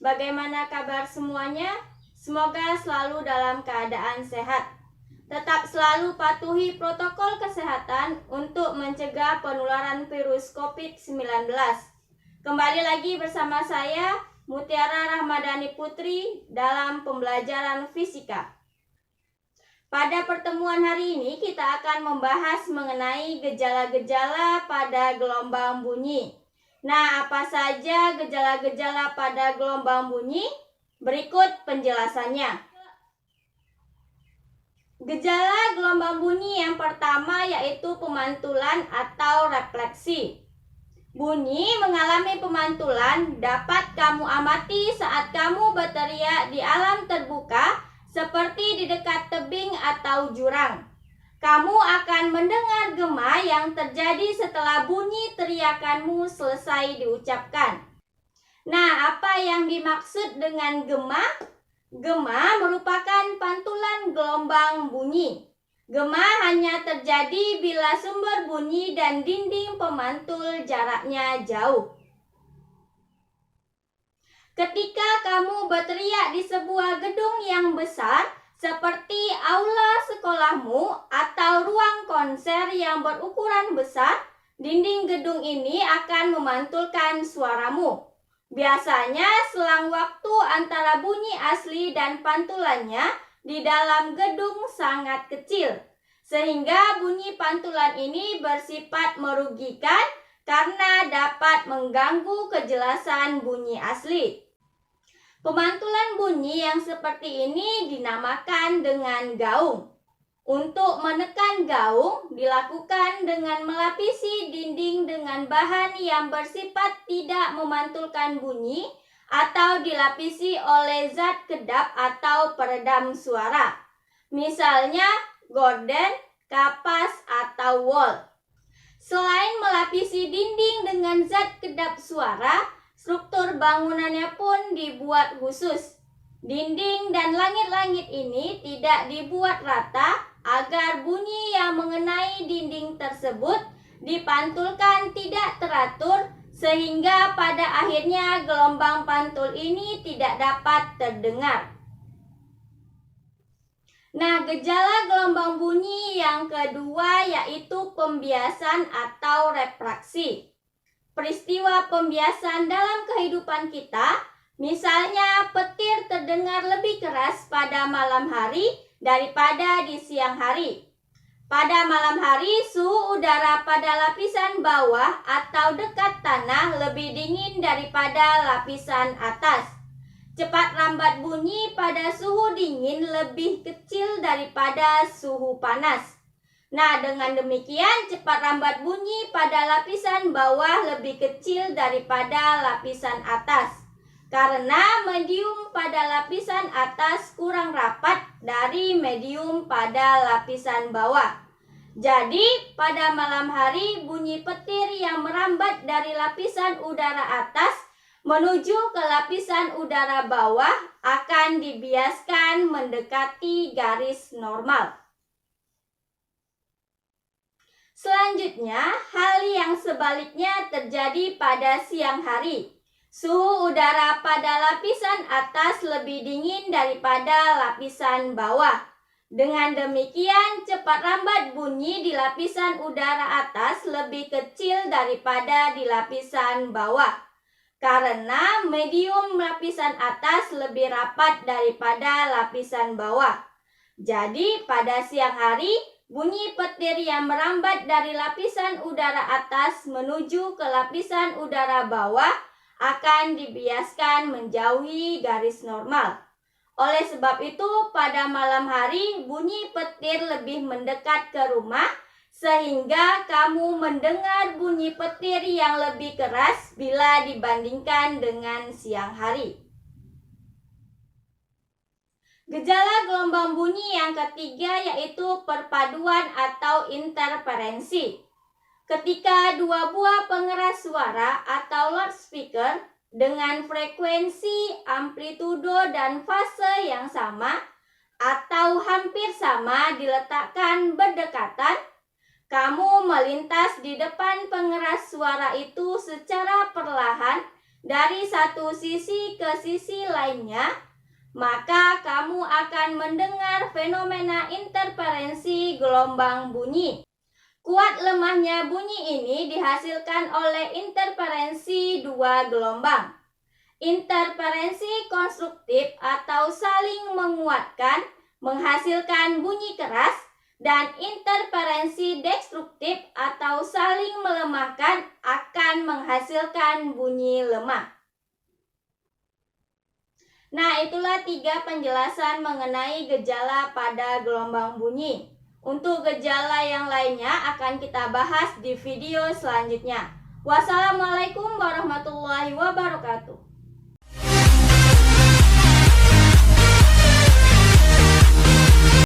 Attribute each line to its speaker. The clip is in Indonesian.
Speaker 1: Bagaimana kabar semuanya? Semoga selalu dalam keadaan sehat. Tetap selalu patuhi protokol kesehatan untuk mencegah penularan virus COVID-19. Kembali lagi bersama saya, Mutiara Rahmadani Putri, dalam pembelajaran fisika. Pada pertemuan hari ini kita akan membahas mengenai gejala-gejala pada gelombang bunyi. Nah, apa saja gejala-gejala pada gelombang bunyi? Berikut penjelasannya. Gejala gelombang bunyi yang pertama yaitu pemantulan atau refleksi. Bunyi mengalami pemantulan dapat kamu amati saat kamu berteriak di alam terbuka seperti di dekat tebing atau jurang. Kamu akan mendengar gema yang terjadi setelah bunyi teriakanmu selesai diucapkan. Nah, apa yang dimaksud dengan gema? Gema merupakan pantulan gelombang bunyi. Gema hanya terjadi bila sumber bunyi dan dinding pemantul jaraknya jauh. Ketika kamu berteriak di sebuah gedung yang besar, seperti aula sekolahmu atau ruang konser yang berukuran besar, dinding gedung ini akan memantulkan suaramu. Biasanya selang waktu antara bunyi asli dan pantulannya di dalam gedung sangat kecil, sehingga bunyi pantulan ini bersifat merugikan karena dapat mengganggu kejelasan bunyi asli. Pemantulan bunyi yang seperti ini dinamakan dengan gaung. Untuk menekan gaung dilakukan dengan melapisi dinding dengan bahan yang bersifat tidak memantulkan bunyi atau dilapisi oleh zat kedap atau peredam suara. Misalnya gorden, kapas, atau wol. Selain melapisi dinding dengan zat kedap suara, struktur bangunannya pun dibuat khusus. Dinding dan langit-langit ini tidak dibuat rata agar bunyi yang mengenai dinding tersebut dipantulkan tidak teratur sehingga pada akhirnya gelombang pantul ini tidak dapat terdengar. Nah, gejala gelombang bunyi yang kedua yaitu pembiasan atau refraksi. Peristiwa pembiasan dalam kehidupan kita, misalnya petir terdengar lebih keras pada malam hari daripada di siang hari. Pada malam hari, suhu udara pada lapisan bawah atau dekat tanah lebih dingin daripada lapisan atas. Cepat rambat bunyi pada suhu dingin lebih kecil daripada suhu panas. Nah, dengan demikian cepat rambat bunyi pada lapisan bawah lebih kecil daripada lapisan atas. Karena medium pada lapisan atas kurang rapat dari medium pada lapisan bawah. Jadi, pada malam hari bunyi petir yang merambat dari lapisan udara atas menuju ke lapisan udara bawah akan dibiaskan mendekati garis normal. Selanjutnya, hal yang sebaliknya terjadi pada siang hari. Suhu udara pada lapisan atas lebih dingin daripada lapisan bawah. Dengan demikian, cepat rambat bunyi di lapisan udara atas lebih kecil daripada di lapisan bawah. Karena medium lapisan atas lebih rapat daripada lapisan bawah. Jadi, pada siang hari, bunyi petir yang merambat dari lapisan udara atas menuju ke lapisan udara bawah akan dibiaskan menjauhi garis normal. Oleh sebab itu, pada malam hari bunyi petir lebih mendekat ke rumah sehingga kamu mendengar bunyi petir yang lebih keras bila dibandingkan dengan siang hari. Gejala gelombang bunyi yang ketiga yaitu perpaduan atau interferensi. Ketika dua buah pengeras suara atau loudspeaker dengan frekuensi, amplitudo, dan fase yang sama atau hampir sama diletakkan berdekatan, kamu melintas di depan pengeras suara itu secara perlahan dari satu sisi ke sisi lainnya, maka kamu akan mendengar fenomena interferensi gelombang bunyi. Kuat lemahnya bunyi ini dihasilkan oleh interferensi dua gelombang. Interferensi konstruktif atau saling menguatkan menghasilkan bunyi keras, dan interferensi destruktif atau saling melemahkan akan menghasilkan bunyi lemah. Nah, itulah 3 penjelasan mengenai gejala pada gelombang bunyi. Untuk gejala yang lainnya akan kita bahas di video selanjutnya. Wassalamualaikum warahmatullahi wabarakatuh.